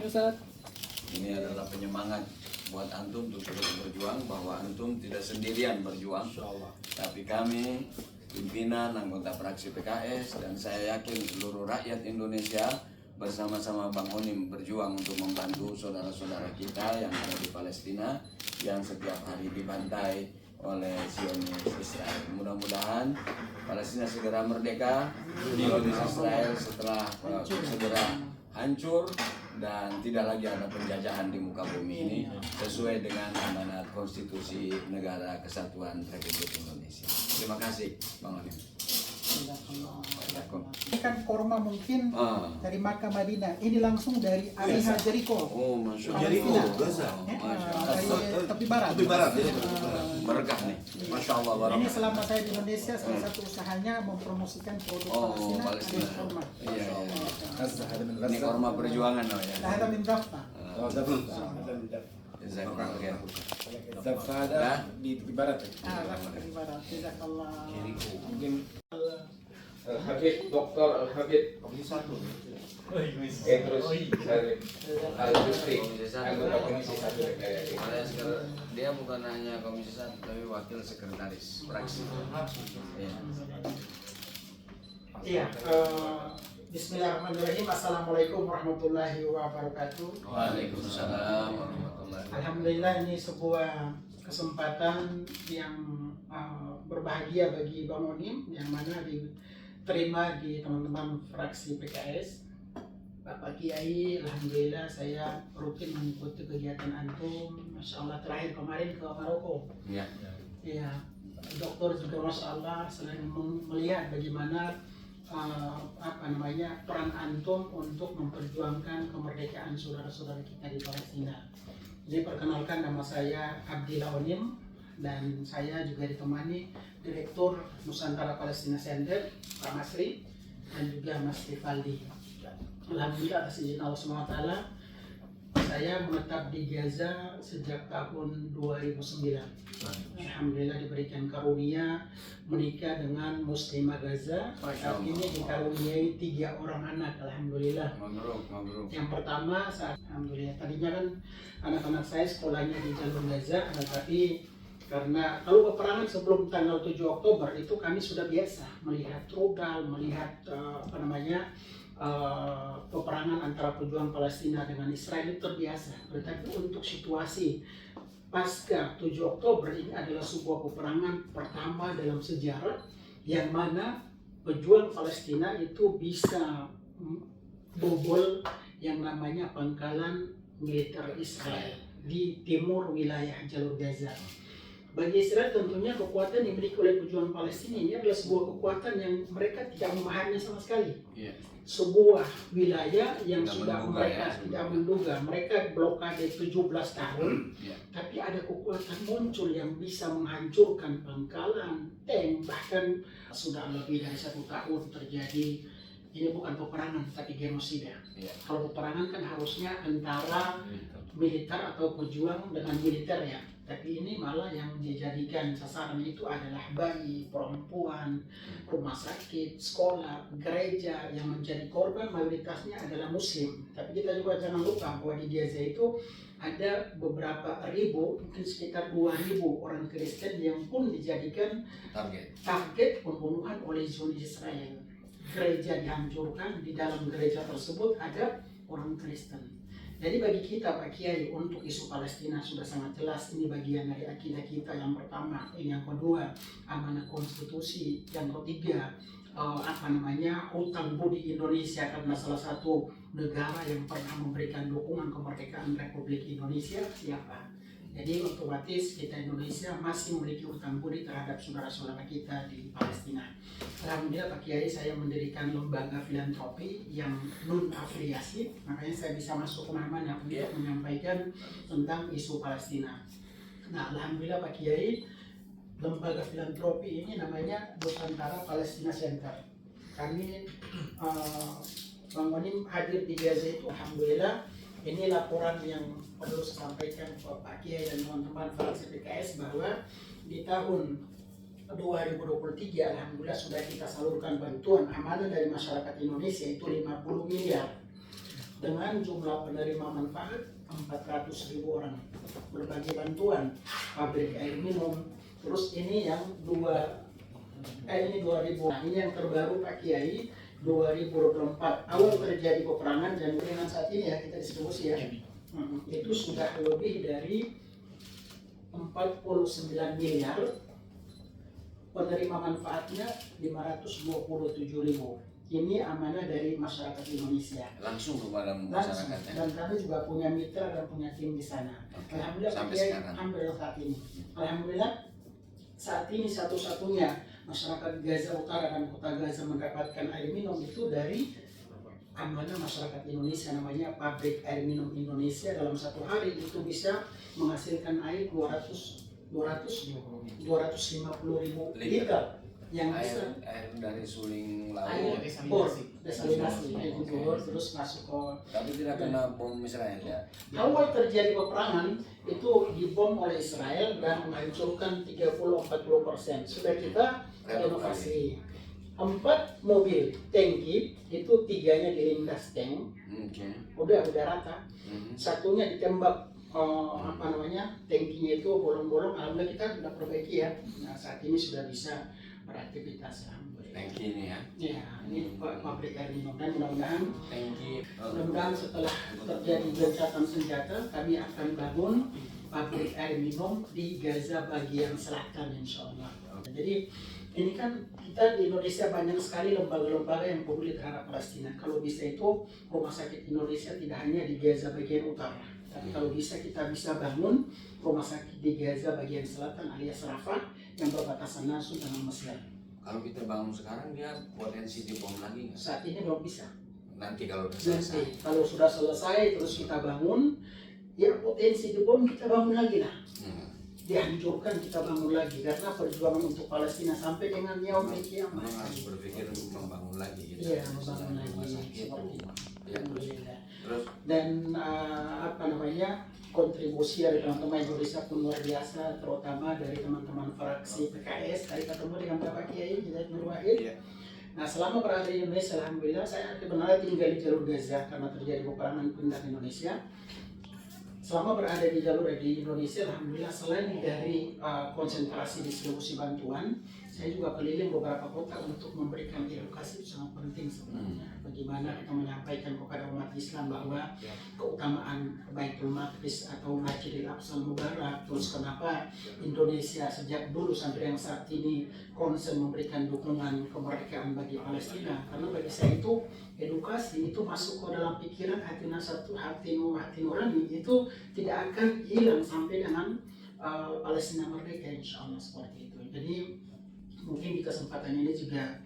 Ustaz. Ini adalah penyemangat buat antum untuk terus berjuang, bahwa antum tidak sendirian berjuang. Tapi kami, pimpinan, anggota fraksi PKS, dan saya yakin seluruh rakyat Indonesia bersama-sama Bang Onim berjuang untuk membantu saudara-saudara kita yang ada di Palestina yang setiap hari dibantai oleh Zionis Israel. Mudah-mudahan Palestina segera merdeka, Zionis Israel setelah segera hancur dan tidak lagi ada penjajahan di muka bumi ini, sesuai dengan amanat konstitusi Negara Kesatuan Republik Indonesia. Terima kasih Bang Onim. Ini kan korma mungkin dari Makkah Madinah. Ini langsung dari area Jericho. Oh, Masya Allah. Jericho, Gaza. Dari tepi barat. Tepi barat ya. Berkah nih. Masya Allah. Ini selama saya di Indonesia, salah satu usahanya mempromosikan produk Palestina. Ada korma. Iya. Ini korma perjuangan namanya. Ada min Rafah. Jazakallah khair. Ada di tepi barat. Rafah tepi barat. Jazakallah. Mungkin Al-Habib Dr. Al-Habib Idrus Al-Jusri, anggota Komisi 1 DPR. Dia bukan hanya Komisi 1 tapi wakil sekretaris fraksi. Iya. Bismillahirrahmanirrahim. Assalamualaikum warahmatullahi wabarakatuh. Waalaikumsalam warahmatullahi wabarakatuh. Alhamdulillah, ini sebuah kesempatan yang berbahagia bagi Bang Onim, yang mana diterima di teman-teman fraksi PKS. Bapak Kiai, alhamdulillah saya rutin mengikuti kegiatan antum. Masya Allah, terakhir kemarin ke Maroko. Iya. Ya, dokter juga Masya Allah selain melihat bagaimana peran antum untuk memperjuangkan kemerdekaan saudara-saudara kita di Palestina. Jadi perkenalkan, nama saya Abdillah Onim dan saya juga ditemani Direktur Nusantara Palestina Center Pak Masri dan juga Mas Rifaldi. Alhamdulillah atas izin Allah SWT, saya menetap di Gaza sejak tahun 2009. Alhamdulillah diberikan karunia menikah dengan muslimah Gaza. Saat ini dikaruniai 3 orang anak. Alhamdulillah. Mabruk. Yang pertama saat alhamdulillah, tadinya kan anak-anak saya sekolahnya di jalur Gaza, tapi karena kalau peperangan sebelum tanggal 7 Oktober itu kami sudah biasa melihat rudal, melihat peperangan antara pejuang Palestina dengan Israel itu terbiasa. Tetapi untuk situasi pasca 7 Oktober ini adalah sebuah peperangan pertama dalam sejarah yang mana pejuang Palestina itu bisa bobol yang namanya pangkalan militer Israel di timur wilayah jalur Gaza. Bagi Israel tentunya kekuatan yang dimiliki oleh pejuang Palestina ini adalah sebuah kekuatan yang mereka tidak memahami sama sekali. Sebuah wilayah yang sudah mereka tidak menduga. Mereka blokade 17 tahun, tapi ada kekuatan muncul yang bisa menghancurkan pangkalan, tank, bahkan sudah lebih dari 1 tahun terjadi. Ini bukan peperangan, tapi genosida. Kalau peperangan kan harusnya antara militer atau pejuang dengan militer ya. Tapi ini malah yang dijadikan sasaran itu adalah bayi, perempuan, rumah sakit, sekolah, gereja. Yang menjadi korban mayoritasnya adalah muslim. Tapi kita juga jangan lupa bahwa di Gaza itu ada beberapa ribu, mungkin sekitar 2.000 orang Kristen yang pun dijadikan target pembunuhan oleh Zionis Israel. Gereja dihancurkan, di dalam gereja tersebut ada orang Kristen. Jadi bagi kita Pak Kiai, untuk isu Palestina sudah sangat jelas, ini bagian dari akidah kita yang pertama. Yang kedua, amanah konstitusi. Yang ketiga, hutang budi Indonesia karena salah satu negara yang pernah memberikan dukungan kemerdekaan Republik Indonesia siapa? Jadi otomatis kita Indonesia masih memiliki hutang budi terhadap saudara-saudara kita di Palestina. Alhamdulillah Pak Kiai, saya mendirikan lembaga filantropi yang non afiliasi, makanya saya bisa masuk kemana-mana untuk menyampaikan tentang isu Palestina. Nah, alhamdulillah Pak Kiai, lembaga filantropi ini namanya Nusantara Palestina Center. Kami Bang Onim hadir di Gaza itu, alhamdulillah. Ini laporan yang perlu saya sampaikan kepada Pak Kiai dan teman-teman fraksi PKS bahwa di tahun 2023 alhamdulillah sudah kita salurkan bantuan amanah dari masyarakat Indonesia itu 50 miliar dengan jumlah penerima manfaat 400.000 orang, berbagai bantuan, pabrik air minum. Terus ini yang ini 2000. Nah, ini yang terbaru Pak Kiai 2024. Awal terjadi peperangan dan dengan saat ini ya kita distribusi ya. Itu sudah lebih dari 49 miliar, penerima manfaatnya 527.000. Ini amanah dari masyarakat Indonesia. Langsung kepada Langsung. masyarakatnya. Dan kami juga punya mitra dan punya tim di sana. Oke. Alhamdulillah Sampai Kiai, sekarang. alhamdulillah saat ini. Alhamdulillah saat ini satu-satunya masyarakat Gaza Utara dan kota Gaza mendapatkan air minum itu dari amanah masyarakat Indonesia, namanya Pabrik Air Minum Indonesia. Dalam satu hari itu bisa menghasilkan air 250.000 liter yang bisa Air dari suling air laut. bor, desalinasi, air bor terus masuk ke. Tapi tidak kena bom Israel ya. Awal terjadi peperangan itu dibom oleh Israel dan menghancurkan 30-40%. Sudah kita renovasi 4 mobil tangki, itu 3-nya dilindas tank, Oke. udah rata. Satunya ditembak tangkinya itu bolong-bolong. Alhamdulillah kita sudah perbaiki ya. Nah, saat ini sudah bisa beraktivitas, alhamdulillah. Tangki ini ya. Ya, ini pabrik air minum, dan Tangki. mudah-mudahan setelah terjadi gencatan senjata kami akan bangun pabrik air minum di Gaza bagian selatan, insya Allah. Jadi ini kan kita di Indonesia banyak sekali lembaga-lembaga yang peduli terhadap Palestina. Kalau bisa itu rumah sakit Indonesia tidak hanya di Gaza bagian utara, tapi kalau bisa kita bisa bangun rumah sakit di Gaza bagian selatan alias Rafah yang berbatasan langsung dengan Mesir. Kalau kita bangun sekarang dia potensi dibom lagi nggak? Saat ini belum bisa. Nanti kalau udah selesai. Nanti kalau sudah selesai terus kita bangun, ya potensi dibom kita bangun lagi lah. Dihancurkan kita bangun lagi, karena perjuangan untuk Palestina sampai dengan yaumil qiyamah. Memang harus berpikir untuk membangun lagi gitu. Iya, membangun lagi Rumah sakit, seperti itu. rumah. Ya, Alhamdulillah. terus Dan kontribusi dari teman-teman Indonesia pun luar biasa, terutama dari teman-teman fraksi PKS. Tadi ketemu dengan Bapak Kiai Hidayat Nur Wahid. Iya. Nah, selama berada di Indonesia, alhamdulillah saya sebenarnya tinggal di jalur Gaza karena terjadi peperangan pindah ke Indonesia. Selama berada di jalur di Indonesia, alhamdulillah selain dari konsentrasi distribusi bantuan, saya juga keliling beberapa kota untuk memberikan edukasi. Itu sangat penting sebenarnya. Bagaimana kita menyampaikan kepada umat Islam bahwa keutamaan Baitul Maqdis atau Masjidil Aqsa Mubarak. Terus kenapa Indonesia sejak dulu sampai yang saat ini konsen memberikan dukungan kemerdekaan bagi Palestina. Karena bagi saya itu edukasi itu masuk ke dalam pikiran hati nurani itu tidak akan hilang sampai dengan Palestina merdeka, insya Allah seperti itu. Jadi mungkin di kesempatan ini juga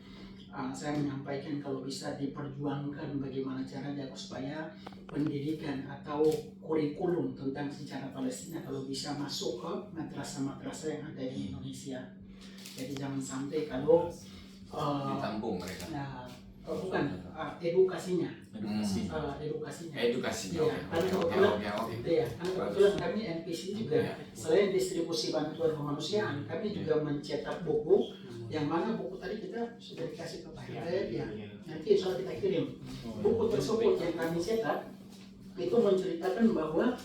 saya menyampaikan kalau bisa diperjuangkan bagaimana caranya supaya pendidikan atau kurikulum tentang sejarah Palestina kalau bisa masuk ke madrasah-madrasah yang ada di Indonesia. Jadi jangan sampai kalau ditampung mereka. bukan edukasinya. Edukasinya. Iya, karena kebetulan kami NPC juga selain distribusi bantuan kemanusiaan, kami juga mencetak buku yang mana buku tadi kita sudah dikasih ke Pak Hidayat ya. Nanti insya Allah kita kirim. Buku tersebut yang kami cetak itu menceritakan bahwa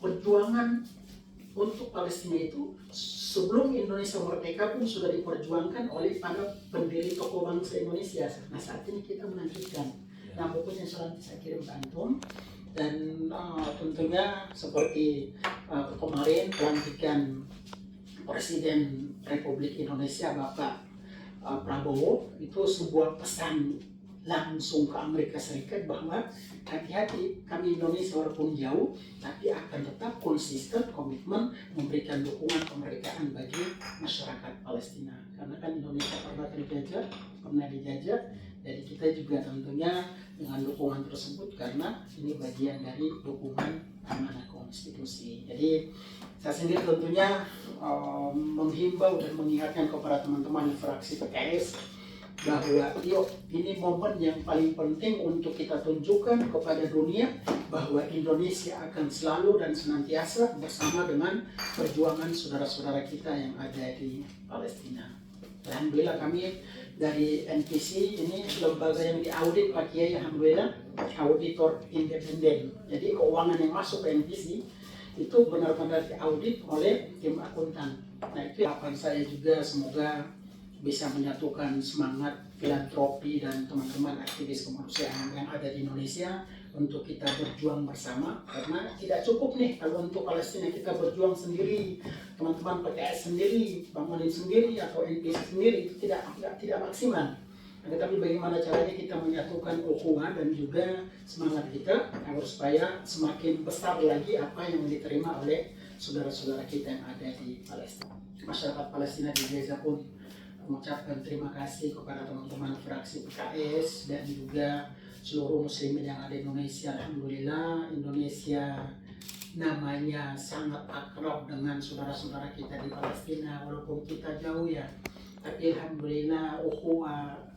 perjuangan untuk Palestina itu sebelum Indonesia merdeka pun sudah diperjuangkan oleh para pendiri tokoh bangsa Indonesia. Nah, saat ini kita melanjutkan. Nah, bukunya insya Allah saya kirim ke antum. Dan tentunya seperti kemarin pelantikan Presiden Republik Indonesia Bapak Prabowo, itu sebuah pesan langsung ke Amerika Serikat bahwa hati-hati, kami Indonesia walaupun jauh tapi akan tetap konsisten komitmen memberikan dukungan kemerdekaan bagi masyarakat Palestina, karena kan Indonesia pernah dijajah, jadi kita juga tentunya dengan dukungan tersebut karena ini bagian dari dukungan amanah konstitusi. Jadi saya sendiri tentunya menghimbau dan mengingatkan kepada teman-teman fraksi PKS bahwa yuk, ini momen yang paling penting untuk kita tunjukkan kepada dunia bahwa Indonesia akan selalu dan senantiasa bersama dengan perjuangan saudara-saudara kita yang ada di Palestina. Alhamdulillah kami dari NPC ini lembaga yang diaudit Pak Kiai, alhamdulillah auditor independen. Jadi keuangan yang masuk ke NPC itu benar-benar diaudit oleh tim akuntan. Nah itu harapan saya juga, semoga bisa menyatukan semangat filantropi dan teman-teman aktivis kemanusiaan yang ada di Indonesia untuk kita berjuang bersama, karena tidak cukup nih kalau untuk Palestina kita berjuang sendiri, teman-teman PKS sendiri, Bang Onim sendiri atau NPC sendiri, itu tidak maksimal. Tetapi bagaimana caranya kita menyatukan ukhuwah dan juga semangat kita agar supaya semakin besar lagi apa yang diterima oleh saudara-saudara kita yang ada di Palestina. Masyarakat Palestina di Gaza pun mengucapkan terima kasih kepada teman-teman fraksi PKS dan juga seluruh muslimin yang ada di Indonesia. Alhamdulillah Indonesia namanya sangat akrab dengan saudara-saudara kita di Palestina, walaupun kita jauh ya, tapi alhamdulillah ukhuwah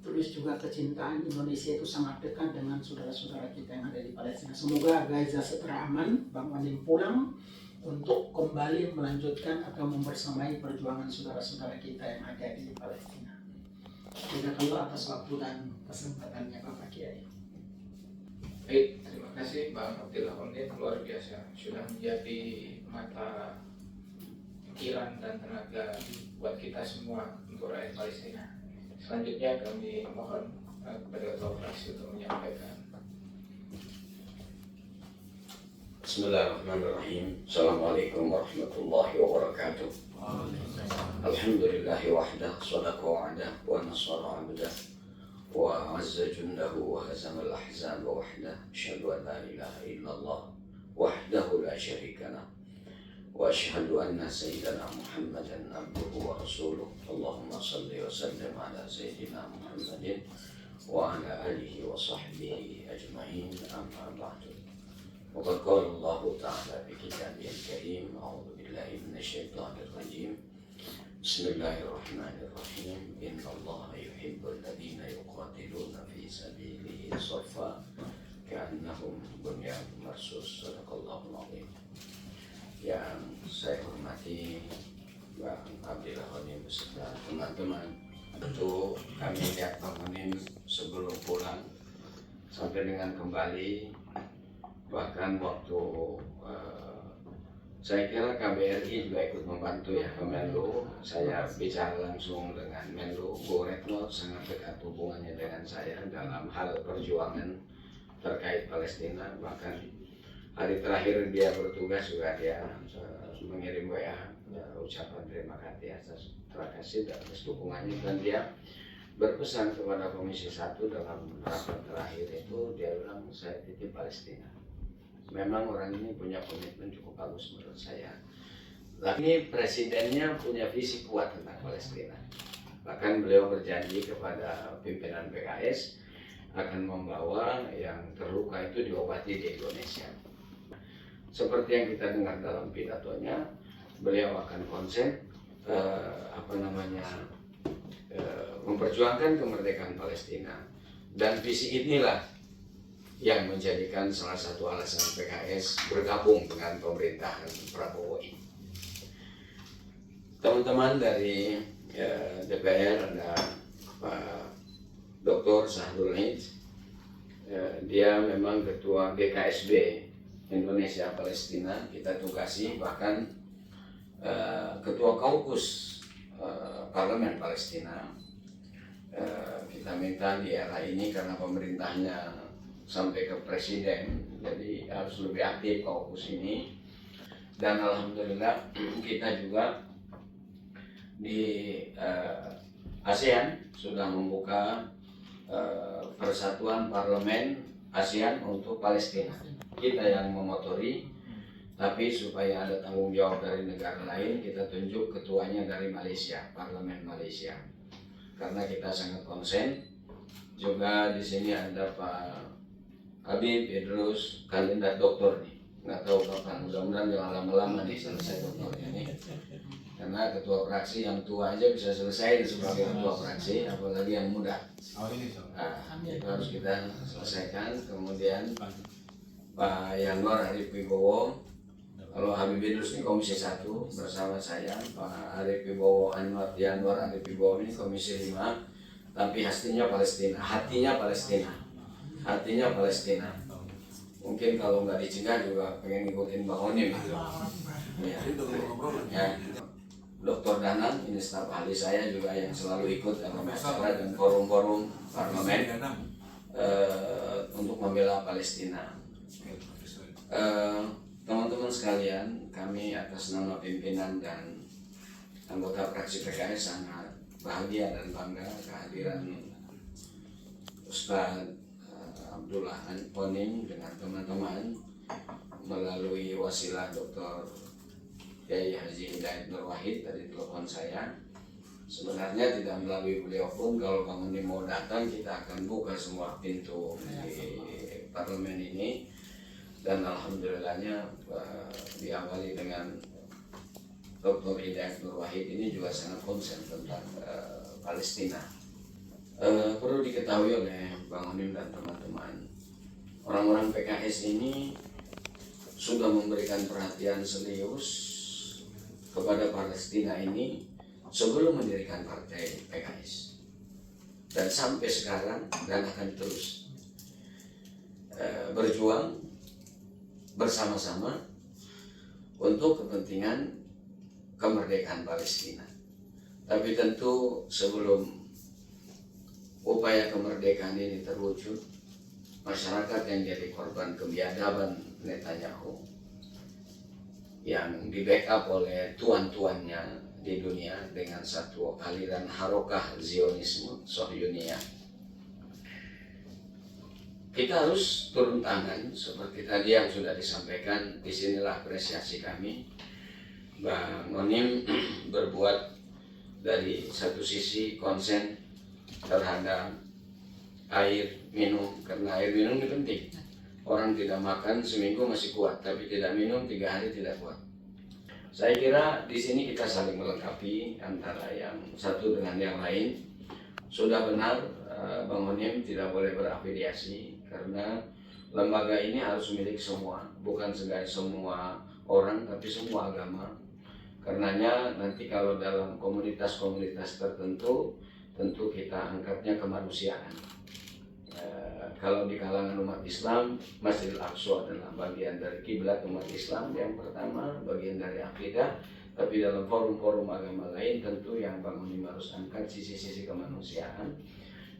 terus juga kecintaan Indonesia itu sangat dekat dengan saudara-saudara kita yang ada di Palestina. Semoga Gaza segera aman, Bang Onim pulang untuk kembali melanjutkan atau membersamai perjuangan saudara-saudara kita yang ada di Palestina. Jazakallah atas waktu dan kesempatannya Bapak Kiai. Baik, terima kasih Bang Abdillah Onim, luar biasa sudah menjadi mata pikiran dan tenaga buat kita semua untuk rakyat Palestina. Selanjutnya kami mohon kepada Ketua Fraksi untuk menyampaikan. Bismillahirrahmanirrahim. Assalamualaikum warahmatullahi wabarakatuh. Alhamdulillahi wahdah, sadaqa wa'adah, wa nasara abdah, wa azza jundahu, wa hazama al-ahzan wa wahdah. Asyhadu an la ilaha illallah wahdahu la syarika lah. Wa asyhadu anna sayyidana Muhammadan abduhu wa rasuluh. Allahumma salli wa sallim ala sayyidina Muhammadin wa ala alihi wa sahbihi ajma'in, amma ba'du. Wa qad qala Allah ta'ala fi kitabihil karim, a'udzu billahi minasyaitonir rajim. Bismillahirrahmanirrahim. Innallaha yuhibbul ladzina yuqatiluna fi sabilihi shaffa ka'annahum bunyanun marsus. Shadaqallahul 'azim. Yang saya hormati Bang Abdillah Onim beserta teman-teman, tentu kami lihat Bang Onim sebelum pulang sampai dengan kembali, bahkan waktu saya kira KBRI juga ikut membantu ya ke Menlu. Saya bicara langsung dengan Menlu, Bu Retno sangat dekat hubungannya dengan saya dalam hal perjuangan terkait Palestina. Bahkan hari terakhir dia bertugas juga dia mengirim WA ucapan terima kasih atas dukungannya, dan dia berpesan kepada Komisi 1 dalam rapat terakhir itu, dia bilang saya titip Palestina. Memang orang ini punya komitmen cukup bagus menurut saya. Tapi presidennya punya visi kuat tentang Palestina. Bahkan beliau berjanji kepada pimpinan PKS akan membawa yang terluka itu diobati di Indonesia. Seperti yang kita dengar dalam pidatonya, beliau akan konsen memperjuangkan kemerdekaan Palestina, dan visi inilah yang menjadikan salah satu alasan PKS bergabung dengan pemerintahan Prabowo ini. Teman-teman dari DPR ada Pak Dr. Sahrul Nid, dia memang ketua GKSB Indonesia Palestina, kita tugasi, bahkan ketua kaukus parlemen Palestina. Kita minta di era ini karena pemerintahnya sampai ke presiden, jadi harus lebih aktif kaukus ini. Dan alhamdulillah kita juga di ASEAN sudah membuka persatuan parlemen ASEAN untuk Palestina. Kita yang memotori, tapi supaya ada tanggung jawab dari negara lain, kita tunjuk ketuanya dari Malaysia, parlemen Malaysia. Karena kita sangat konsen. Juga di sini ada Pak Habib Idrus, kandidat doktor nih. Nggak tahu kapan, mudah-mudahan jangan lama-lama nih selesai doktornya nih. Karena ketua fraksi yang tua aja bisa selesai sebagai ketua fraksi, apalagi yang muda. Nah, itu harus kita selesaikan. Kemudian Pak Yanwar Arif Wibowo, kalau Habib Idrus ini Komisi 1 bersama saya, Pak Arif Wibowo Yanwar Arif Wibowo ini Komisi 5, tapi hatinya Palestina. hatinya Palestina. Mungkin kalau nggak dicegah juga pengen ngikutin Bang Onim gitu. Ya. Ya. Dr. Danang, ini staf ahli saya juga yang selalu ikut dalam acara dan forum-forum parlemen untuk membela Palestina. Teman-teman sekalian, kami atas nama pimpinan dan anggota fraksi PKS sangat bahagia dan bangga kehadiran Ustaz Abdullah Onim dengan teman-teman melalui wasilah Dr. Kiai Haji Hidayat Nur Wahid dari telepon saya. Sebenarnya tidak melalui beliau pun, kalau Bang Onim mau datang kita akan buka semua pintu di parlemen ini. Dan alhamdulillahnya diawali dengan Dr. Hidayat Nur Wahid ini juga sangat konsen tentang Palestina. Perlu diketahui oleh Bang Onim dan teman-teman, orang-orang PKS ini sudah memberikan perhatian serius kepada Palestina ini sebelum mendirikan partai PKS, dan sampai sekarang dan akan terus berjuang bersama-sama untuk kepentingan kemerdekaan Palestina. Tapi tentu sebelum upaya kemerdekaan ini terwujud, masyarakat yang jadi korban kebiadaban Netanyahu yang di backup oleh tuan-tuannya di dunia dengan satu aliran harokah Zionisme Sohyuniyah, kita harus turun tangan seperti tadi yang sudah disampaikan. Disinilah apresiasi kami. Bang Onim berbuat dari satu sisi konsen terhadap air minum, karena air minum itu penting. Orang tidak makan seminggu masih kuat, tapi tidak minum 3 hari tidak kuat. Saya kira di sini kita saling melengkapi antara yang satu dengan yang lain. Sudah benar Bang Onim tidak boleh berafiliasi, karena lembaga ini harus milik semua, bukan segala semua orang, tapi semua agama. Karenanya nanti kalau dalam komunitas-komunitas tertentu, tentu kita angkatnya kemanusiaan. Kalau di kalangan umat Islam, Masjidil Aqsa adalah bagian dari kiblat umat Islam yang pertama, bagian dari akidah. Tapi dalam forum-forum agama lain tentu yang Bang Onim harus angkat sisi-sisi kemanusiaan,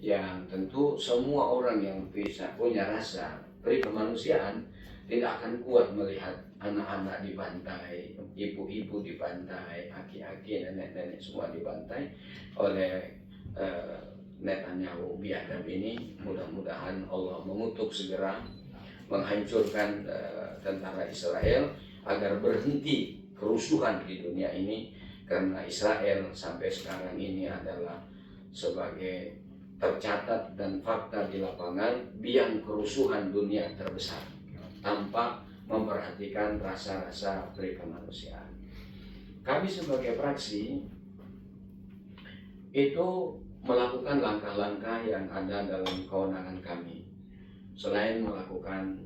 yang tentu semua orang yang bisa punya rasa peri kemanusiaan tidak akan kuat melihat anak-anak dibantai, ibu-ibu dibantai, aki-aki, nenek-nenek semua dibantai oleh Netanyahu biadab ini. Mudah-mudahan Allah mengutuk segera menghancurkan tentara Israel agar berhenti kerusuhan di dunia ini, karena Israel sampai sekarang ini adalah sebagai tercatat dan fakta di lapangan biang kerusuhan dunia terbesar tanpa memperhatikan rasa-rasa kemanusiaan. Kami sebagai fraksi itu melakukan langkah-langkah yang ada dalam kewenangan kami, selain melakukan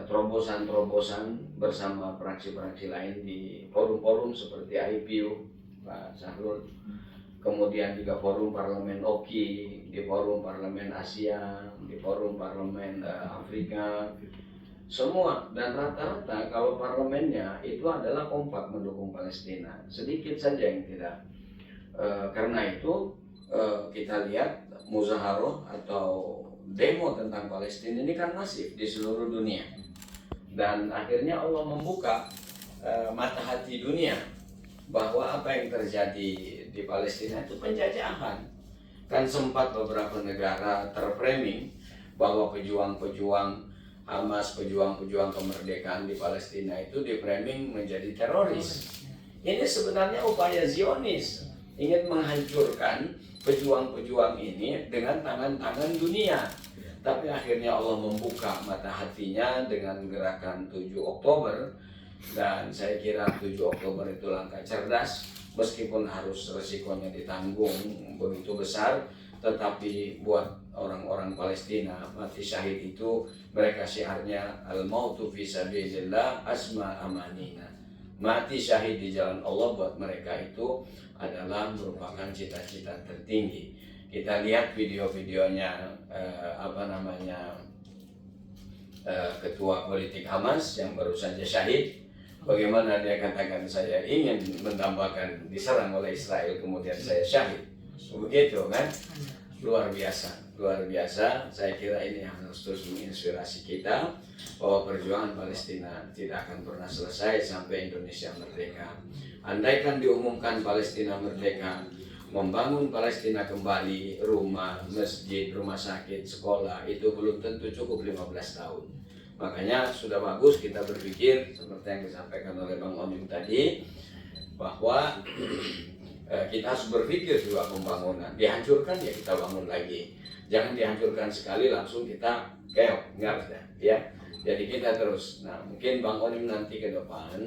terobosan-terobosan bersama fraksi-fraksi lain di forum-forum seperti IPU, Pak Sahrul, kemudian juga forum parlemen OKI, di forum parlemen Asia, di forum parlemen Afrika, semua. Dan rata-rata kalau parlemennya itu adalah kompak mendukung Palestina, sedikit saja yang tidak. Karena itu kita lihat muzaharoh atau demo tentang Palestina ini kan masif di seluruh dunia, dan akhirnya Allah membuka mata hati dunia bahwa apa yang terjadi di Palestina itu penjajahan. Kan sempat beberapa negara terframing bahwa pejuang-pejuang Hamas, pejuang-pejuang kemerdekaan di Palestina itu diframing menjadi teroris. Ini sebenarnya upaya Zionis ingin menghancurkan pejuang-pejuang ini dengan tangan-tangan dunia. Tapi akhirnya Allah membuka mata hatinya dengan gerakan 7 Oktober. Dan saya kira 7 Oktober itu langkah cerdas, meskipun harus resikonya ditanggung begitu besar. Tetapi buat orang-orang Palestina, mati syahid itu mereka syiarnya al-mautu fi sabilillah asma amanina. Mati syahid di jalan Allah buat mereka itu adalah merupakan cita-cita tertinggi. kita lihat video-videonya ketua politik Hamas yang baru saja syahid, bagaimana dia katakan saya ingin menambahkan diserang oleh Israel kemudian saya syahid, begitu kan, luar biasa. Saya kira ini harus terus menginspirasi kita bahwa perjuangan Palestina tidak akan pernah selesai sampai Indonesia merdeka. Andaikan diumumkan Palestina merdeka, membangun Palestina kembali rumah, masjid, rumah sakit, sekolah itu belum tentu cukup 15 tahun. Makanya sudah bagus kita berpikir seperti yang disampaikan oleh Bang Onim tadi, bahwa kita harus berpikir juga pembangunan. Dihancurkan ya kita bangun lagi. Jangan dihancurkan sekali langsung kita keok, enggak ya. Jadi kita terus. Nah, mungkin Bang Onim nanti ke depan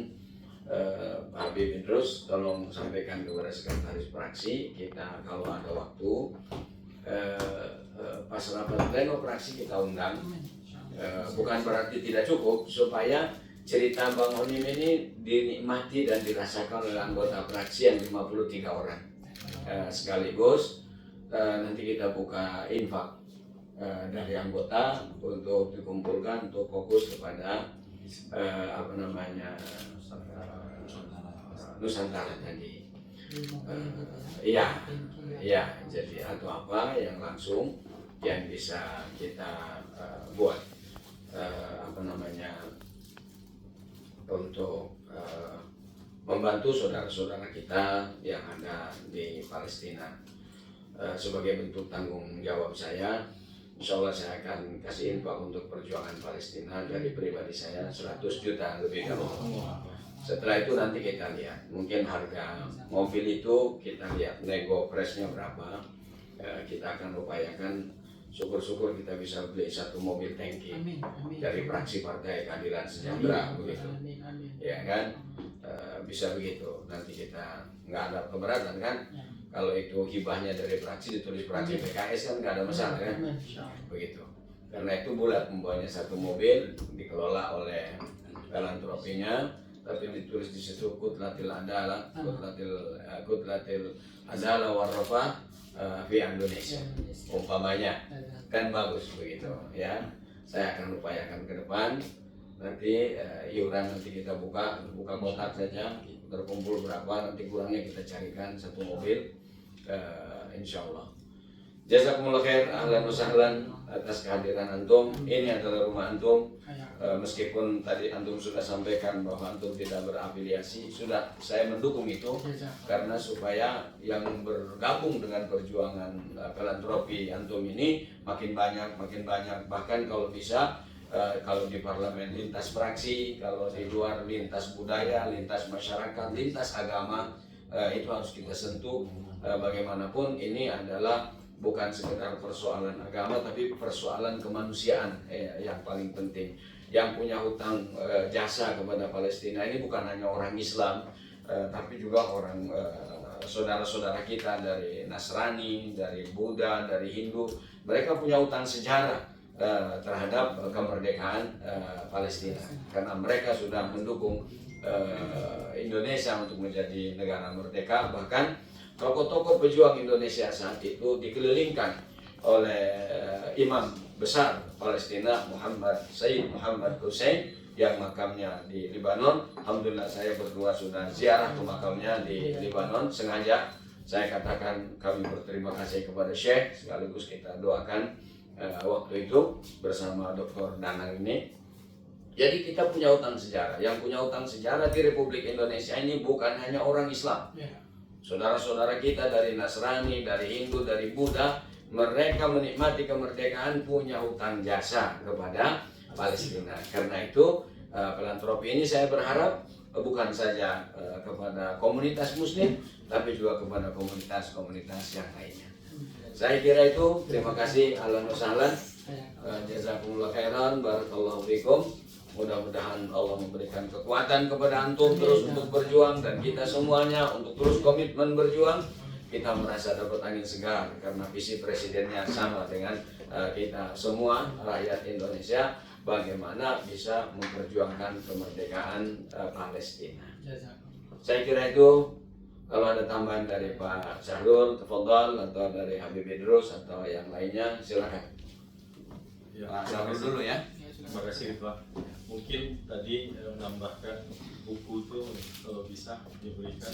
Pak Habib terus tolong sampaikan kepada sekretaris fraksi kita kalau ada waktu pas rapat pleno fraksi kita undang. Bukan berarti tidak cukup, supaya cerita Bang Onim ini dinikmati dan dirasakan oleh anggota fraksi yang 53 orang. Sekaligus nanti kita buka infak dari anggota untuk dikumpulkan untuk fokus kepada Nusantara tadi. Iya, jadi atau apa yang langsung yang bisa kita buat untuk membantu saudara-saudara kita yang ada di Palestina. Sebagai bentuk tanggung jawab saya, insya Allah saya akan kasih infak untuk perjuangan Palestina dari pribadi saya 100 juta lebih dahulu. Setelah itu nanti kita lihat, mungkin harga mobil itu kita lihat nego price-nya berapa. Kita akan upayakan, syukur-syukur kita bisa beli satu mobil tangki dari fraksi Partai Keadilan Sejahtera, begitu, ya kan? Bisa begitu. Nanti kita nggak ada keberatan kan? Kalau itu hibahnya dari fraksi ditulis fraksi PKS kan nggak ada masalah kan? Begitu. Karena itu bulat membawanya satu mobil dikelola oleh filantropinya, tapi ditulis di situ kutlatil adalah warrofa di Indonesia umpamanya, kan bagus begitu ya. Saya akan upayakan ke depan nanti iuran nanti kita buka kotak saja, terkumpul berapa nanti kurangnya kita carikan satu mobil, insya Allah. Jazakumullah khair, ahlan wa sahlan atas kehadiran antum. Ini adalah rumah antum. Meskipun tadi antum sudah sampaikan bahwa antum tidak berafiliasi, sudah saya mendukung itu karena supaya yang bergabung dengan perjuangan filantropi antum ini makin banyak, bahkan kalau bisa kalau di parlemen lintas fraksi, kalau di luar lintas budaya, lintas masyarakat, lintas agama, itu harus kita sentuh. Bagaimanapun ini adalah bukan sekedar persoalan agama, tapi persoalan kemanusiaan yang paling penting. Yang punya hutang jasa kepada Palestina ini bukan hanya orang Islam, tapi juga orang saudara-saudara kita dari Nasrani, dari Buddha, dari Hindu. Mereka punya hutang sejarah terhadap kemerdekaan Palestina, karena mereka sudah mendukung Indonesia untuk menjadi negara merdeka. Bahkan tokoh-tokoh pejuang Indonesia saat itu dikelilingkan oleh imam besar Palestina Sayyid Muhammad Hussein yang makamnya di Lebanon. Alhamdulillah saya berdua sudah ziarah ke makamnya di Lebanon. Sengaja saya katakan kami berterima kasih kepada Syekh, sekaligus kita doakan waktu itu bersama Dr. Danang ini. Jadi kita punya hutang sejarah. Yang punya hutang sejarah di Republik Indonesia ini bukan hanya orang Islam. Saudara-saudara kita dari Nasrani, dari Hindu, dari Buddha, mereka menikmati kemerdekaan, punya hutang jasa kepada Palestina. Karena itu filantropi ini saya berharap bukan saja kepada komunitas Muslim, tapi juga kepada komunitas-komunitas yang lainnya. Saya kira itu. Terima kasih. Ahlan wa sahlan. Jazakumullah khairan. Barakallahu fikum. Mudah-mudahan Allah memberikan kekuatan kepada antum terus untuk berjuang, dan kita semuanya untuk terus komitmen berjuang. Kita merasa dapat angin segar karena visi presidennya sama dengan kita semua rakyat Indonesia, bagaimana bisa memperjuangkan kemerdekaan Palestina. Saya kira itu. Kalau ada tambahan dari Pak Syahrul, tafadhol, atau dari Habib Idrus atau yang lainnya, silakan. Ya, Pak Syahrul dulu ya. terima kasih Pak. Mungkin tadi menambahkan buku itu kalau bisa diberikan.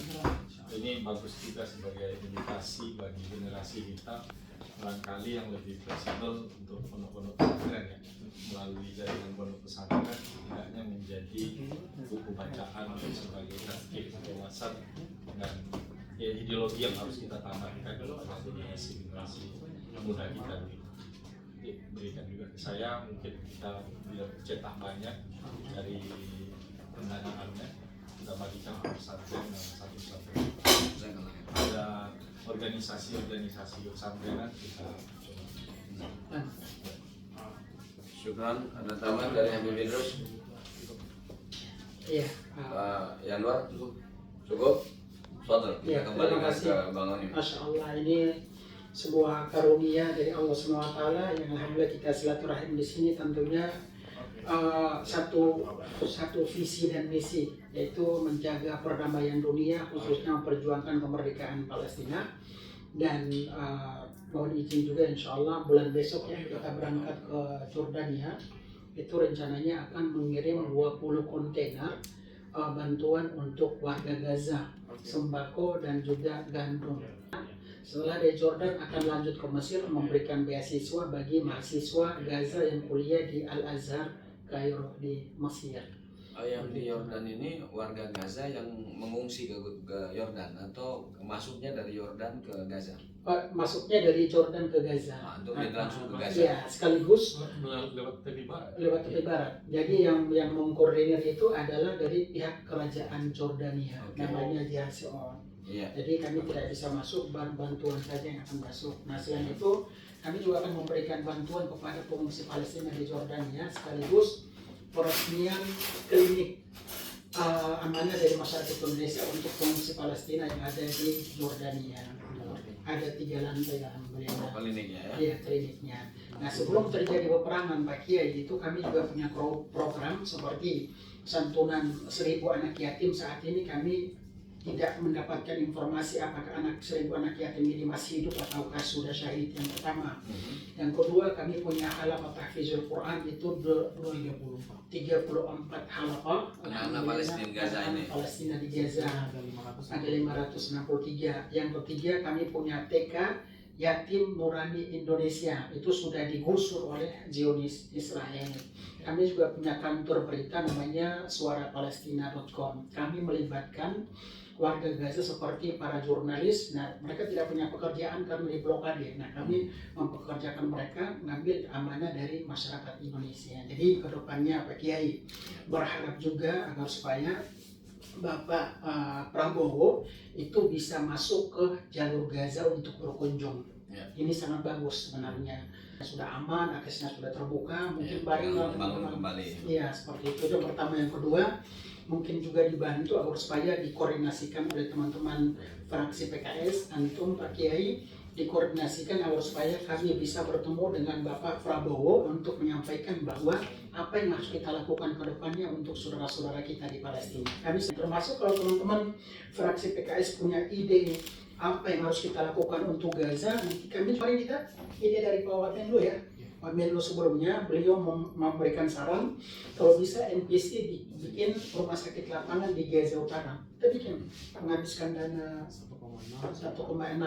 Ini bagus kita sebagai edukasi bagi generasi kita, barangkali yang lebih fleksibel untuk pondok-pondok pesantren ya, melalui jaringan pondok pesantren, tidaknya menjadi buku bacaan sebagai tazkir wawasan dan ya, ideologi yang harus kita tanamkan kepada generasi muda kita. Berikan juga ke saya, mungkin kita biar cetak banyak dari pendanaannya, kita bagikan ke pesantren dan satu-satu. Ada organisasi pesantrenan kita coba. Syukran. Ada tambahan dari Habib Idrus? Iya. Pak Yanwar? Cukup? Fadl, kita Ya, kembali terima kasih. ke Bang Onim. Masya Allah, ini sebuah karunia dari Allah SWT yang alhamdulillah kita silaturahim di sini tentunya satu visi dan misi, yaitu menjaga perdamaian dunia, khususnya memperjuangkan kemerdekaan Palestina. Dan mohon izin juga insya Allah bulan besok ya kita berangkat ke Jordania. Itu rencananya akan mengirim 20 kontainer bantuan untuk warga Gaza, sembako dan juga gandum. Setelah dari Jordan akan lanjut ke Mesir memberikan beasiswa bagi mahasiswa Gaza yang kuliah di Al-Azhar Kairo di Mesir. Yang di Yordan ini warga Gaza yang mengungsi ke Yordan atau masuknya dari Yordan ke Gaza? Masuknya dari Jordan ke Gaza. Untuk langsung ke Gaza? Iya, sekaligus Lewat tepi barat. lewat tepi barat. Jadi yang mengkoordinir itu adalah dari pihak kerajaan Jordania, namanya Jihad Seon. Iya. Jadi kami tidak bisa masuk, bantuan saja yang akan masuk. Nah selain itu kami juga akan memberikan bantuan kepada pengungsi Palestina di Jordania, sekaligus peresmian klinik amanah dari masyarakat Indonesia untuk pengungsi Palestina yang ada di Jordania. Ada 3 lantai alhamdulillah. Kliniknya ya? Iya, kliniknya. Nah sebelum terjadi peperangan Pak Kiai itu kami juga punya program seperti santunan 1000 anak yatim. Saat ini kami tidak mendapatkan informasi apakah 1000 anak yatim ini masih hidup ataukah sudah syahid, yang pertama. Yang kedua, kami punya halaqah tahfizul Quran itu 34 halaqah anak Palestina Gaza ini. Palestina di Gaza ada 563. Yang ketiga, kami punya TK Yatim Nurani Indonesia, itu sudah digusur oleh Zionis Israel. Kami juga punya kantor berita namanya suarapalestina.com. Kami melibatkan warga Gaza seperti para jurnalis. Nah, mereka tidak punya pekerjaan karena diblokade. Nah, kami mempekerjakan mereka mengambil amanah dari masyarakat Indonesia. Jadi kedepannya Pak Kiai berharap juga agar supaya Bapak Prabowo itu bisa masuk ke jalur Gaza untuk berkunjung. Ya. Ini sangat bagus sebenarnya. Sudah aman, aksesnya sudah terbuka, mungkin bareng kembali. Iya, seperti itu. Yang pertama, yang kedua, mungkin juga dibantu agar supaya dikoordinasikan oleh teman-teman fraksi PKS, antum Pak Kiai, dikoordinasikan agar supaya kami bisa bertemu dengan Bapak Prabowo untuk menyampaikan bahwa apa yang harus kita lakukan ke depannya untuk saudara-saudara kita di Palestina. Kami termasuk kalau teman-teman fraksi PKS punya ide apa yang harus kita lakukan untuk Gaza, nanti kami mari kita ide dari Pak Waten dulu ya. Pak Menlo sebelumnya beliau memberikan saran kalau bisa NPC bikin rumah sakit lapangan di Gaza Utara. Kita bikin menghabiskan dana 1,6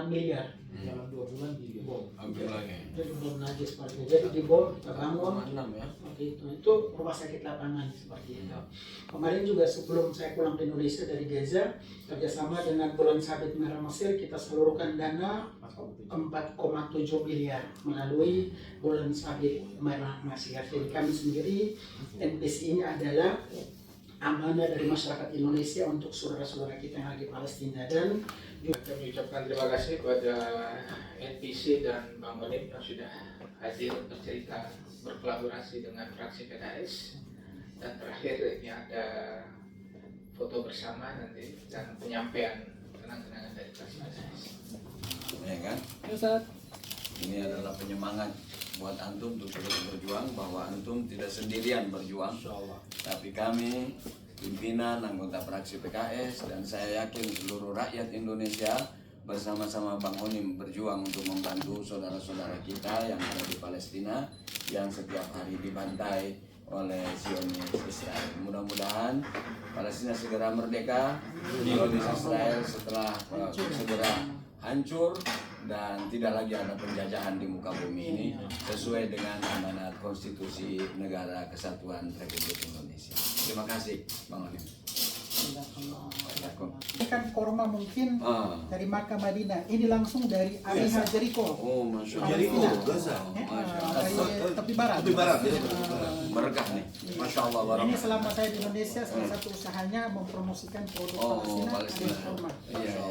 miliar. Dalam 2 bulan dibom. Hampir lagi. Jadi belum najis seperti itu. Jadi dibom, kita bangun. 6 ya. Seperti itu rumah sakit lapangan seperti itu. Kemarin juga sebelum saya pulang ke Indonesia dari Gaza, kerjasama dengan Bulan Sabit Merah Mesir, kita salurkan dana 4,7 miliar melalui Bulan Sabit Merah Mesir. Jadi kami sendiri, NPC ini adalah amanah dari masyarakat Indonesia untuk saudara-saudara kita yang ada di Palestina. Dan juga kami ucapkan terima kasih kepada NPC dan Bang Onim yang sudah hadir bercerita, berkolaborasi dengan fraksi PKS. Dan terakhir ini ada foto bersama nanti dan penyampaian kenang-kenangan dari fraksi PKS. Ya kan? Ini adalah penyemangat buat antum untuk terus berjuang, bahwa antum tidak sendirian berjuang, tapi kami pimpinan, anggota fraksi PKS, dan saya yakin seluruh rakyat Indonesia bersama-sama Bang Onim berjuang untuk membantu saudara-saudara kita yang ada di Palestina yang setiap hari dibantai oleh Zionis Israel. Mudah-mudahan Palestina segera merdeka, Zionis Israel setelah segera hancur dan tidak lagi ada penjajahan di muka bumi ini sesuai dengan amanat konstitusi Negara Kesatuan Republik Indonesia. Terima kasih Bang Onim. Ini kan korma mungkin dari Makkah Madinah. Ini langsung dari area Jericho. Oh, Masya Allah. Palestina. Gaza. Dari tepi barat. Tepi barat, ya. Berkah nih. Masya Allah. Ini Barakah. selama saya di Indonesia salah satu usahanya mempromosikan produk Palestina. Palestina. Ada korma. Iya, iya.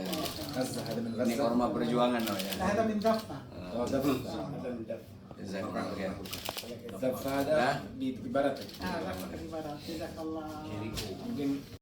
Gaza ada min Ini korma perjuangan oh ya. Ada min Dafta. Jazakumullah khair. Dafta ada di tepi barat. Dafta tepi barat. Jazakallah.